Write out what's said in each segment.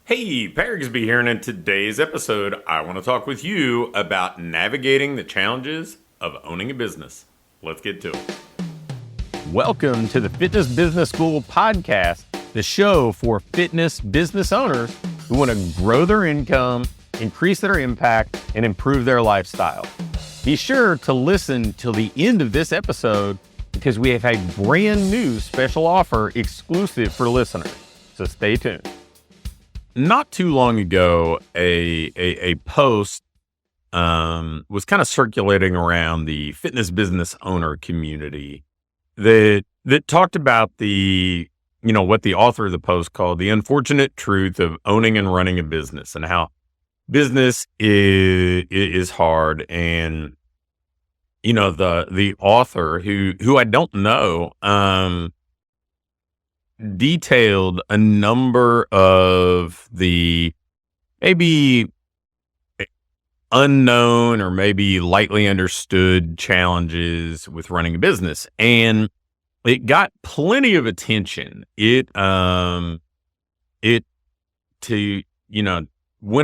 Hey, Rigsby here, and in today's episode, I want to talk with you about navigating the challenges of owning a business. Let's get to it. Welcome to the Fitness Business School podcast, the show for fitness business owners who want to grow their income, increase their impact, and improve their lifestyle. Be sure to listen till the end of this episode because we have a brand new special offer exclusive for listeners. So stay tuned. Not too long ago, a post was kind of circulating around the fitness business owner community that talked about what the author of the post called the unfortunate truth of owning and running a business, and how business is hard. And the author, who I don't know, detailed a number of the maybe unknown or maybe lightly understood challenges with running a business, and it got plenty of attention. When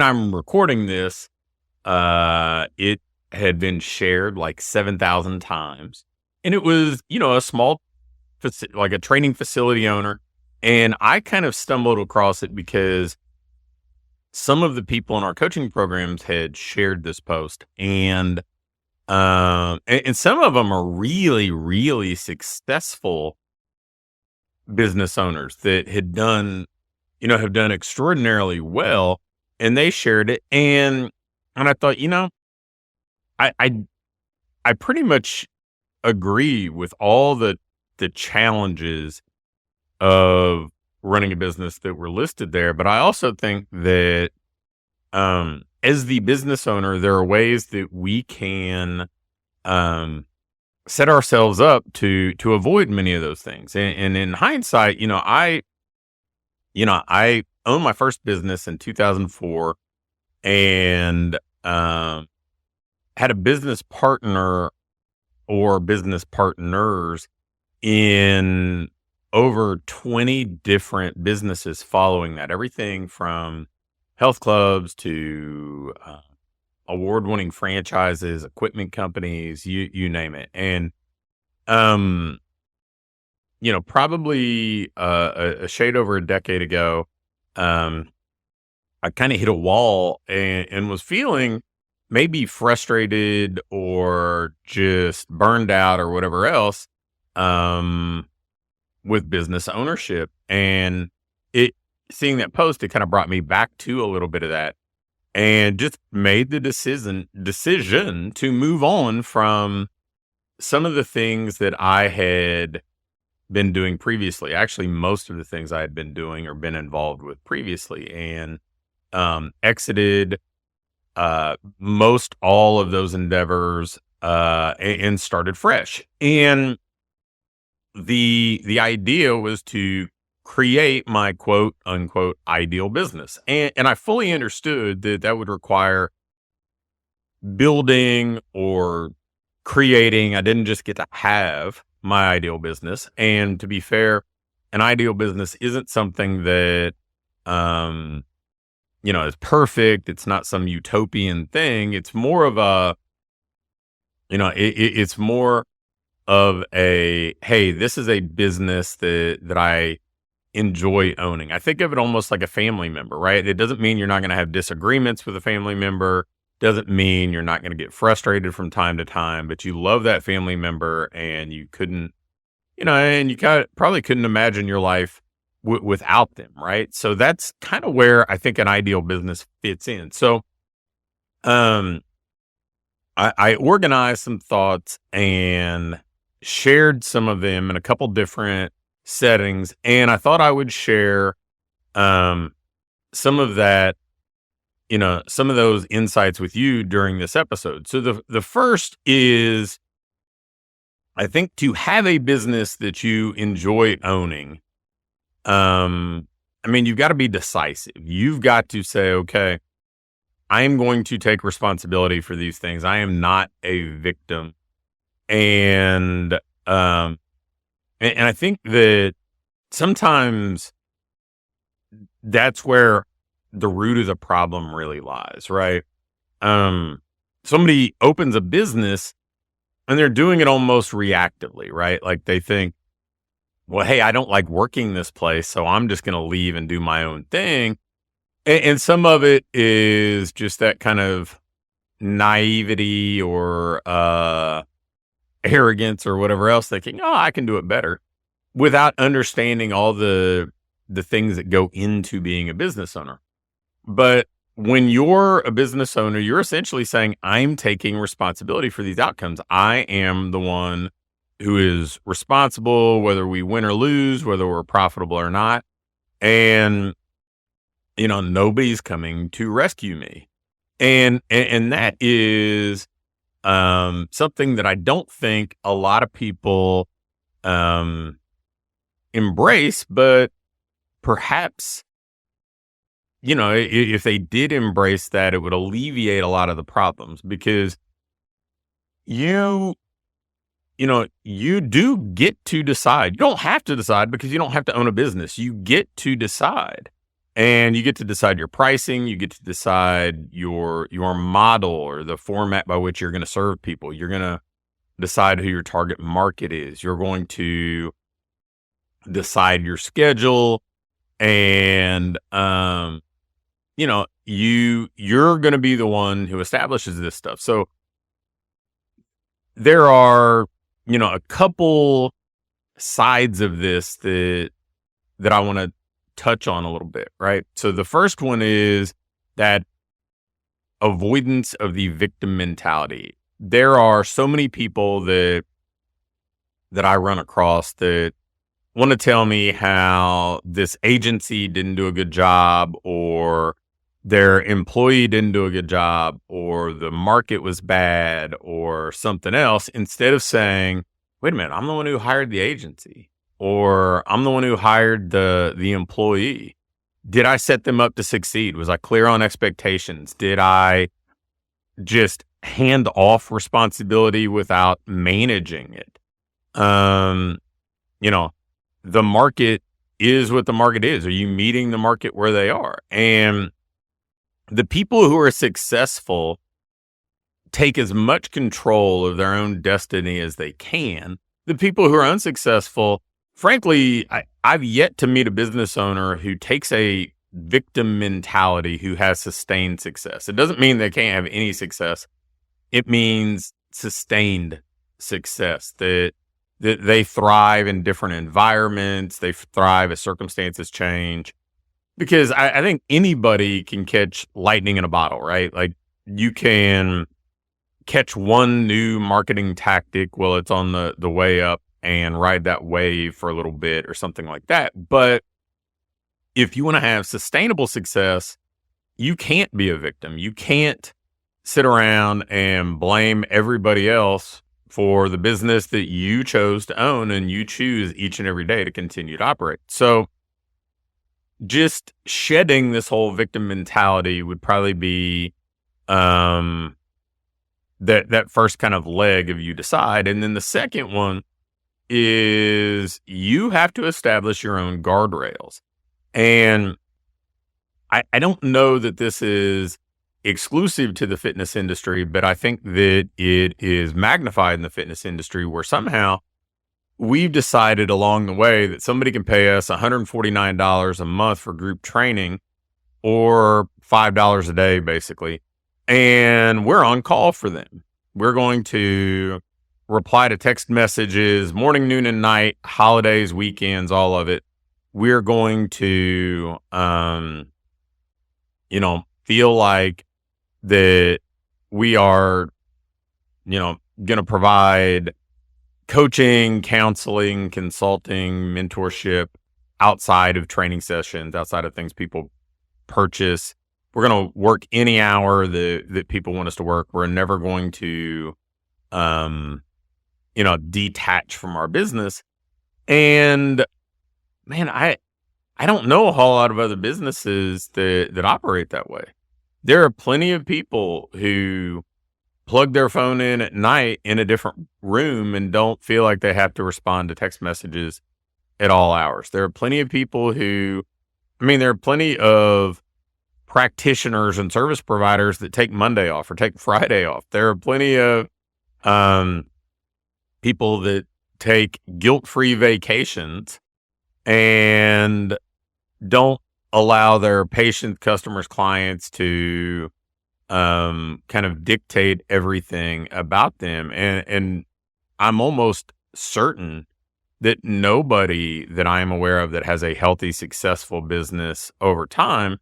I'm recording this, it had been shared like 7,000 times, and it was a small like a training facility owner. And I kind of stumbled across it because some of the people in our coaching programs had shared this post, and some of them are really, really successful business owners that have done extraordinarily well, and they shared it. And I thought, I pretty much agree with all the challenges of running a business that were listed there. But I also think that as the business owner, there are ways that we can set ourselves up to avoid many of those things. And in hindsight, I owned my first business in 2004, and had a business partner or business partners in over 20 different businesses following that. Everything from health clubs to award-winning franchises, equipment companies, you name it. And probably a shade over a decade ago, I kind of hit a wall and was feeling maybe frustrated or just burned out or whatever else with business ownership. And seeing that post, it kind of brought me back to a little bit of that, and just made the decision to move on from some of the things that I had been doing previously. Actually, most of the things I had been doing or been involved with previously, and exited most all of those endeavors and started fresh. And the idea was to create my quote unquote ideal business. And I fully understood that would require building or creating. I didn't just get to have my ideal business. And to be fair, an ideal business isn't something that, is perfect. It's not some utopian thing. It's more of it's more of a, hey, this is a business that I enjoy owning. I think of it almost like a family member, right? It doesn't mean you're not going to have disagreements with a family member. Doesn't mean you're not going to get frustrated from time to time, but you love that family member, and you couldn't, and you probably couldn't imagine your life without them, right? So that's kind of where I think an ideal business fits in. So, I organized some thoughts and shared some of them in a couple different settings, and I thought I would share some of that, some of those insights with you during this episode. So the first is, I think, to have a business that you enjoy owning, you've got to be decisive. You've got to say, okay, I am going to take responsibility for these things. I am not a victim. And I think that sometimes that's where the root of the problem really lies, right? Somebody opens a business and they're doing it almost reactively, right? Like they think, well, hey, I don't like working this place, so I'm just going to leave and do my own thing. And some of it is just that kind of naivety or arrogance or whatever else, thinking, oh, I can do it better, without understanding all the things that go into being a business owner. But when you're a business owner, you're essentially saying, I'm taking responsibility for these outcomes. I am the one who is responsible, whether we win or lose, whether we're profitable or not. And, nobody's coming to rescue me. And that is something that I don't think a lot of people embrace, but perhaps, if they did embrace that, it would alleviate a lot of the problems, because you do get to decide. You don't have to decide, because you don't have to own a business. You get to decide, and you get to decide your pricing. You get to decide your model or the format by which you're going to serve people. You're going to decide who your target market is. You're going to decide your schedule, and you're going to be the one who establishes this stuff. So there are, a couple sides of this that I want to touch on a little bit, right? So the first one is that avoidance of the victim mentality. There are so many people that I run across that want to tell me how this agency didn't do a good job, or their employee didn't do a good job, or the market was bad, or something else, instead of saying, wait a minute, I'm the one who hired the agency, or I'm the one who hired the employee. Did I set them up to succeed? Was I clear on expectations? Did I just hand off responsibility without managing it? The market is what the market is. Are you meeting the market where they are? And the people who are successful take as much control of their own destiny as they can. The people who are unsuccessful, frankly, I've yet to meet a business owner who takes a victim mentality who has sustained success. It doesn't mean they can't have any success. It means sustained success, that they thrive in different environments. They thrive as circumstances change. Because I think anybody can catch lightning in a bottle, right? Like, you can catch one new marketing tactic while it's on the way up and ride that wave for a little bit or something like that. But if you want to have sustainable success, you can't be a victim. You can't sit around and blame everybody else for the business that you chose to own and you choose each and every day to continue to operate. So just shedding this whole victim mentality would probably be that first kind of leg of you decide. And then the second one is you have to establish your own guardrails. And I don't know that this is exclusive to the fitness industry, but I think that it is magnified in the fitness industry, where somehow we've decided along the way that somebody can pay us $149 a month for group training, or $5 a day, basically, and we're on call for them. We're going to reply to text messages morning, noon, and night, holidays, weekends, all of it. We're going to, feel like that we are, going to provide coaching, counseling, consulting, mentorship outside of training sessions, outside of things people purchase. We're going to work any hour that people want us to work. We're never going to, detach from our business. And man, I don't know a whole lot of other businesses that operate that way. There are plenty of people who plug their phone in at night in a different room and don't feel like they have to respond to text messages at all hours. There are plenty of people there are plenty of practitioners and service providers that take Monday off or take Friday off. There are plenty of people that take guilt-free vacations and don't allow their patients, customers, clients to kind of dictate everything about them. And I'm almost certain that nobody that I am aware of that has a healthy, successful business over time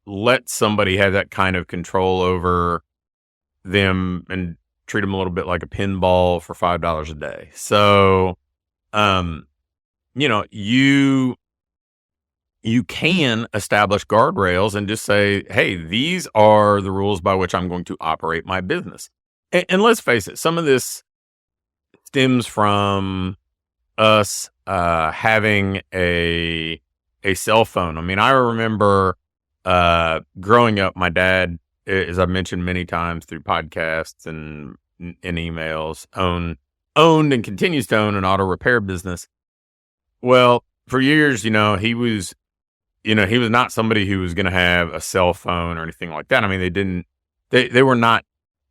let somebody have that kind of control over them and treat them a little bit like a pinball for $5 a day. So, you can establish guardrails and just say, hey, these are the rules by which I'm going to operate my business. And let's face it, some of this stems from us having a cell phone. I mean, I remember growing up, my dad, as I've mentioned many times through podcasts and emails, owned and continues to own an auto repair business. Well, for years, he was not somebody who was going to have a cell phone or anything like that. I mean, they were not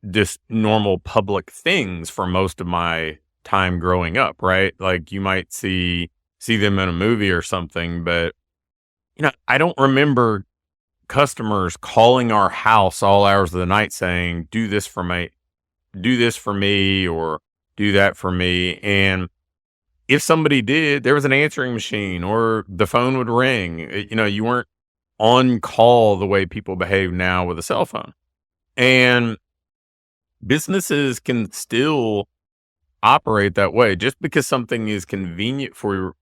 just normal public things for most of my time growing up, right? Like you might see them in a movie or something, but I don't remember customers calling our house all hours of the night saying, do this for me, or do that for me. And if somebody did, there was an answering machine or the phone would ring. You weren't on call the way people behave now with a cell phone. And businesses can still operate that way. Just because something is convenient for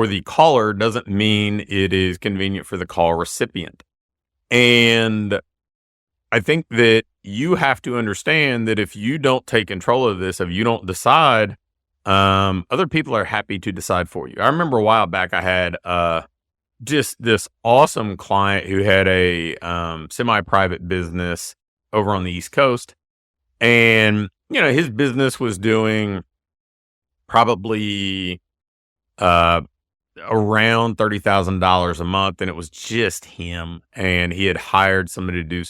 the caller doesn't mean it is convenient for the call recipient. And I think that you have to understand that if you don't take control of this, if you don't decide, other people are happy to decide for you. I remember a while back, I had just this awesome client who had a semi-private business over on the East Coast. And, his business was doing probably around $30,000 a month. And it was just him. And he had hired somebody to do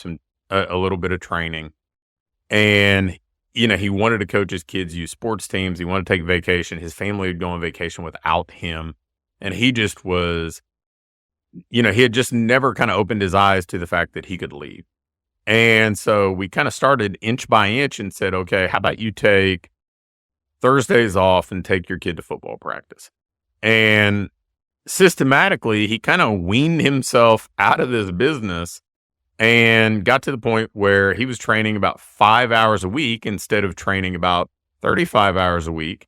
a little bit of training. And, he wanted to coach his kids' youth sports teams. He wanted to take vacation. His family would go on vacation without him. And he just was, he had just never kind of opened his eyes to the fact that he could leave. And so we kind of started inch by inch and said, okay, how about you take Thursdays off and take your kid to football practice? And systematically, he kind of weaned himself out of this business and got to the point where he was training about 5 hours a week instead of training about 35 hours a week.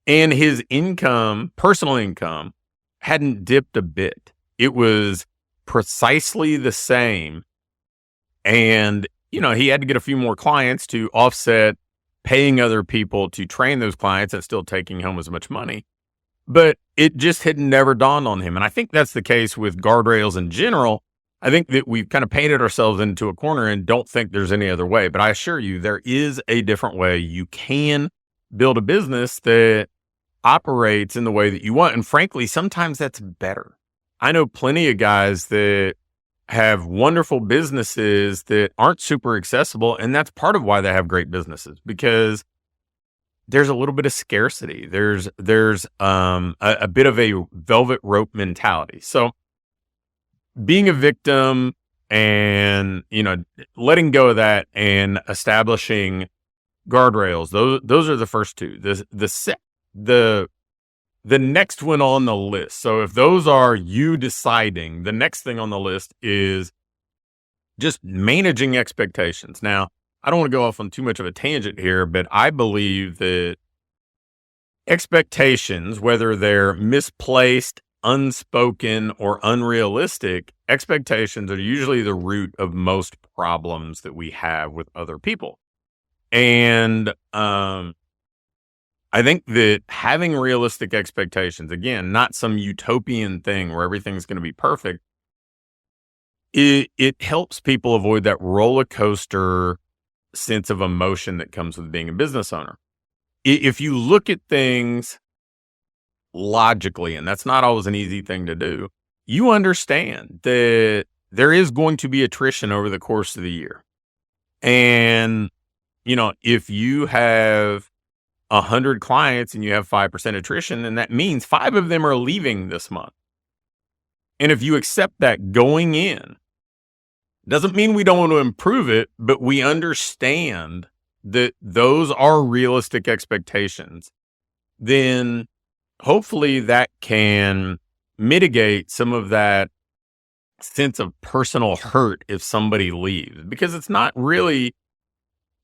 And his income, personal income, hadn't dipped a bit. It was precisely the same. And, he had to get a few more clients to offset paying other people to train those clients and still taking home as much money. But it just had never dawned on him. And I think that's the case with guardrails in general. I think that we've kind of painted ourselves into a corner and don't think there's any other way. But I assure you, there is a different way. You can build a business that operates in the way that you want. And frankly, sometimes that's better. I know plenty of guys that have wonderful businesses that aren't super accessible. And that's part of why they have great businesses, because there's a little bit of scarcity. There's a bit of a velvet rope mentality. So being a victim and, letting go of that and establishing guardrails, those are the first two. The next one on the list. So if those are you deciding, the next thing on the list is just managing expectations. Now, I don't want to go off on too much of a tangent here, but I believe that expectations, whether they're misplaced, unspoken, or unrealistic, expectations are usually the root of most problems that we have with other people. And I think that having realistic expectations, again, not some utopian thing where everything's going to be perfect, it helps people avoid that roller coaster sense of emotion that comes with being a business owner. If you look at things logically, and that's not always an easy thing to do, you understand that there is going to be attrition over the course of the year. And, if you have 100 clients and you have 5% attrition, then that means 5 of them are leaving this month. And if you accept that going in, doesn't mean we don't want to improve it, but we understand that those are realistic expectations, then hopefully that can mitigate some of that sense of personal hurt if somebody leaves, because it's not really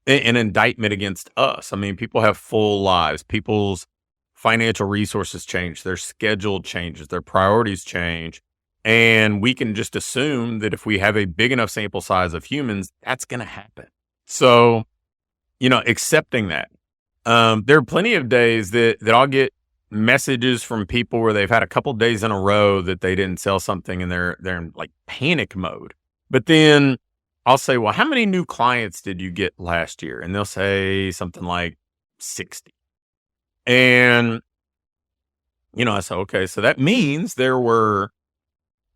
an indictment against us. I mean, people have full lives. People's financial resources change, their schedule changes, their priorities change. And we can just assume that if we have a big enough sample size of humans, that's going to happen. So, accepting that. There are plenty of days that I'll get messages from people where they've had a couple days in a row that they didn't sell something and they're in like panic mode. But then I'll say, well, how many new clients did you get last year? And they'll say something like 60. And, I say, okay, so that means there were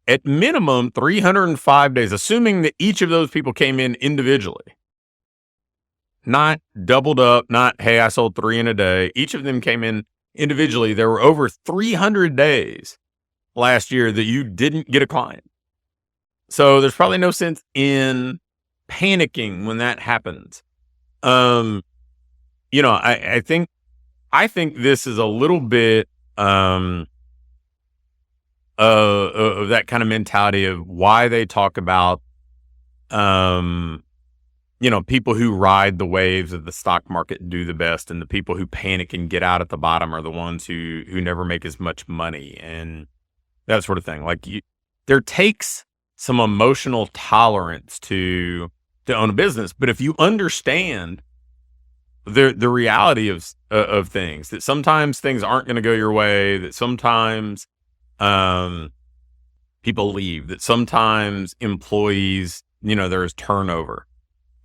at minimum 305 days, assuming that each of those people came in individually, not doubled up, not, hey, I sold 3 in a day. Each of them came in individually. There were over 300 days last year that you didn't get a client. So there's probably no sense in panicking when that happens. I think this is a little bit of that kind of mentality of why they talk about people who ride the waves of the stock market and do the best, and the people who panic and get out at the bottom are the ones who never make as much money and that sort of thing. Like there takes some emotional tolerance to own a business, but if you understand the reality of things, that sometimes things aren't going to go your way, that sometimes people leave, that sometimes employees, there's turnover.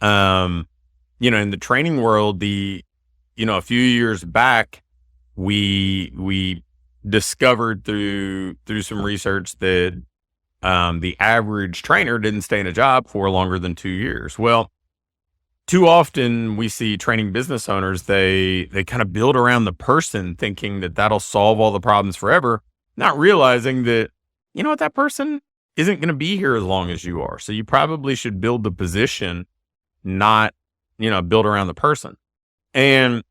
In the training world, a few years back, we discovered through some research that the average trainer didn't stay in a job for longer than 2 years. Well, too often we see training business owners, they kind of build around the person thinking that that'll solve all the problems forever, not realizing that, that person isn't going to be here as long as you are. So you probably should build the position, not, build around the person. And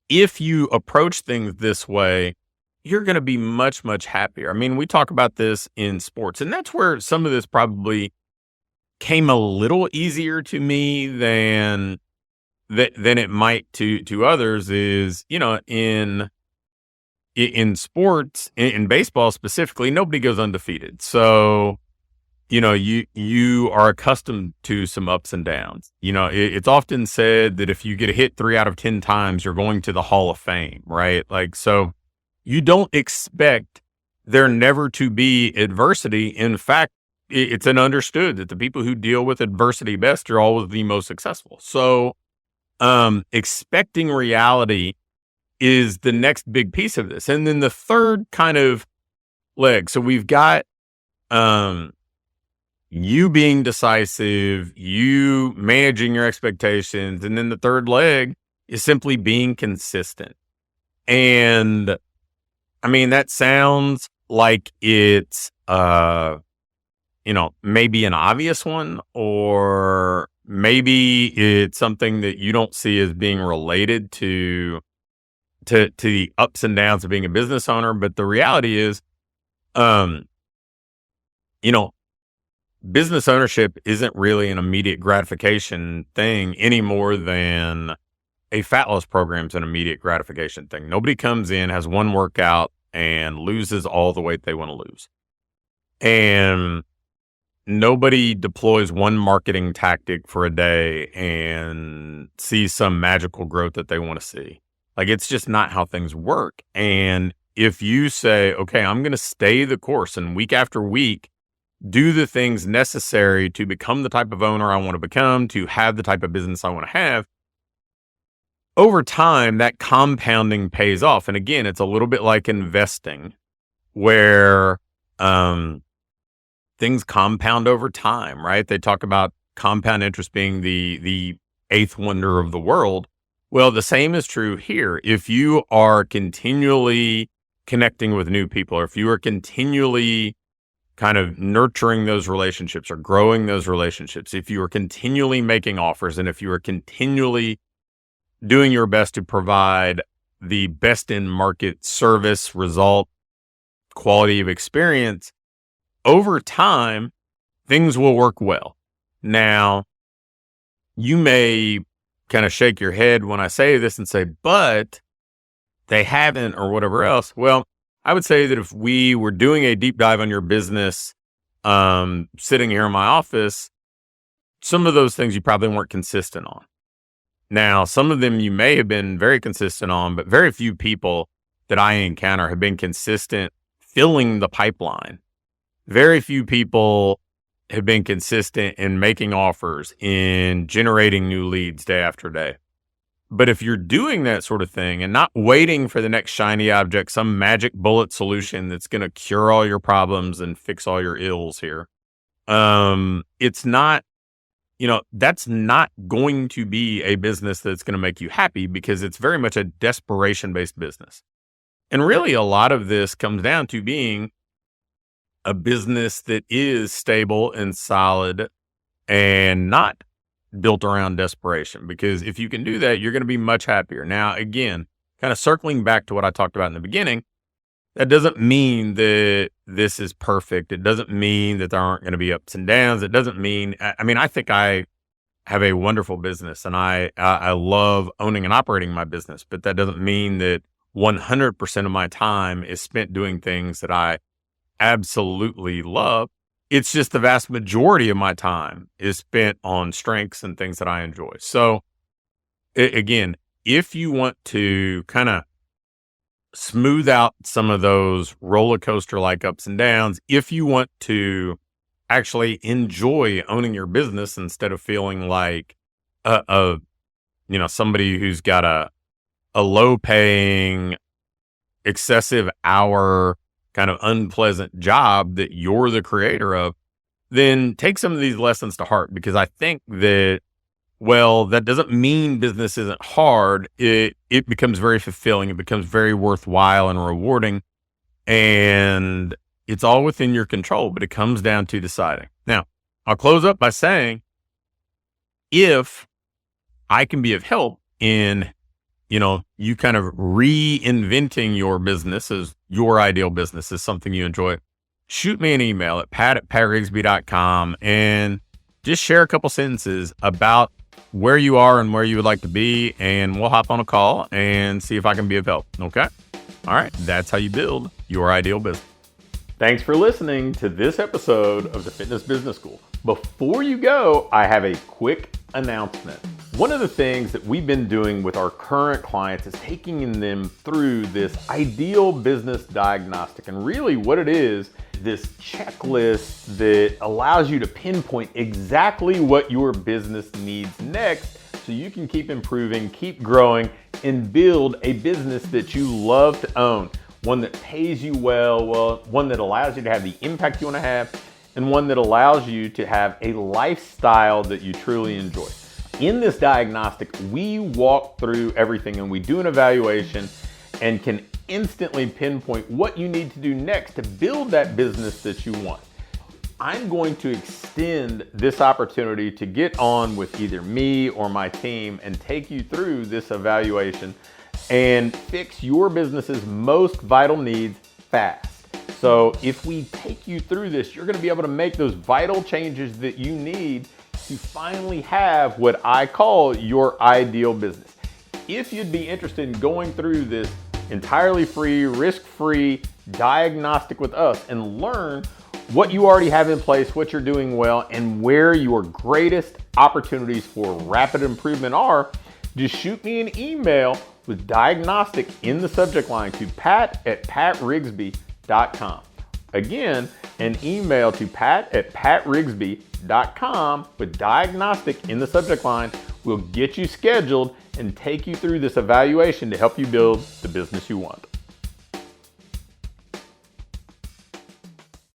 if you approach things this way, you're going to be much, much happier. I mean, we talk about this in sports, and that's where some of this probably came a little easier to me than it might to others. Is, in sports, in baseball specifically, nobody goes undefeated. So, you are accustomed to some ups and downs. It's often said that if you get a hit 3 out of 10 times, you're going to the Hall of Fame, right? Like, so you don't expect there never to be adversity. In fact, it's an understood that the people who deal with adversity best are always the most successful. So, expecting reality is the next big piece of this. And then the third kind of leg. So we've got, you being decisive, you managing your expectations. And then the third leg is simply being consistent. And I mean, that sounds like it's, maybe an obvious one, or maybe it's something that you don't see as being related to the ups and downs of being a business owner. But the reality is, business ownership isn't really an immediate gratification thing any more than a fat loss program is an immediate gratification thing. Nobody comes in, has one workout, and loses all the weight they want to lose. And nobody deploys one marketing tactic for a day and sees some magical growth that they want to see. Like, it's just not how things work. And if you say, okay, I'm going to stay the course and week after week, do the things necessary to become the type of owner I want to become, to have the type of business I want to have, over time, that compounding pays off. And again, it's a little bit like investing, where Things compound over time, right? They talk about compound interest being the eighth wonder of the world. Well, the same is true here. If you are continually connecting with new people, or if you are continually kind of nurturing those relationships or growing those relationships, if you are continually making offers, and if you are continually doing your best to provide the best in market service, result, quality of experience, over time, things will work well. Now, you may kind of shake your head when I say this and say, but they haven't or whatever else. Well, I would say that if we were doing a deep dive on your business, sitting here in my office, some of those things you probably weren't consistent on. Now, some of them you may have been very consistent on, but very few people that I encounter have been consistent filling the pipeline. Very few people have been consistent in making offers, in generating new leads day after day. But if you're doing that sort of thing and not waiting for the next shiny object, some magic bullet solution that's going to cure all your problems and fix all your ills here, it's not, that's not going to be a business that's going to make you happy, because it's very much a desperation-based business. And really, a lot of this comes down to being a business that is stable and solid and not built around desperation, because if you can do that, you're going to be much happier. Now, again, kind of circling back to what I talked about in the beginning, that doesn't mean that this is perfect. It doesn't mean that there aren't going to be ups and downs. It doesn't mean, I think I have a wonderful business and I love owning and operating my business, but that doesn't mean that 100% of my time is spent doing things that I absolutely love. It's just the vast majority of my time is spent on strengths and things that I enjoy. So again, if you want to kind of smooth out some of those roller coaster like ups and downs, if you want to actually enjoy owning your business instead of feeling like somebody who's got a low paying, excessive hour kind of unpleasant job that you're the creator of, then take some of these lessons to heart, because I think that, well, that doesn't mean business isn't hard. It becomes very fulfilling. It becomes very worthwhile and rewarding, and it's all within your control, but it comes down to deciding. Now, I'll close up by saying, if I can be of help in you kind of reinventing your business as your ideal business is something you enjoy, shoot me an email at pat@patrigsby.com and just share a couple sentences about where you are and where you would like to be, and we'll hop on a call and see if I can be of help. Okay? All right. That's how you build your ideal business. Thanks for listening to this episode of the Fitness Business School. Before you go, I have a quick announcement. One of the things that we've been doing with our current clients is taking them through this ideal business diagnostic. And really what it is this checklist that allows you to pinpoint exactly what your business needs next, so you can keep improving, keep growing, and build a business that you love to own. One that pays you well, one that allows you to have the impact you want to have, and one that allows you to have a lifestyle that you truly enjoy. In this diagnostic, we walk through everything and we do an evaluation and can instantly pinpoint what you need to do next to build that business that you want. I'm going to extend this opportunity to get on with either me or my team and take you through this evaluation and fix your business's most vital needs fast. So if we take you through this, you're going to be able to make those vital changes that you need to finally have what I call your ideal business. If you'd be interested in going through this entirely free, risk-free diagnostic with us and learn what you already have in place, what you're doing well, and where your greatest opportunities for rapid improvement are, just shoot me an email with diagnostic in the subject line to pat@patrigsby.com. Again, an email to pat@patrigsby.com with diagnostic in the subject line will get you scheduled and take you through this evaluation to help you build the business you want.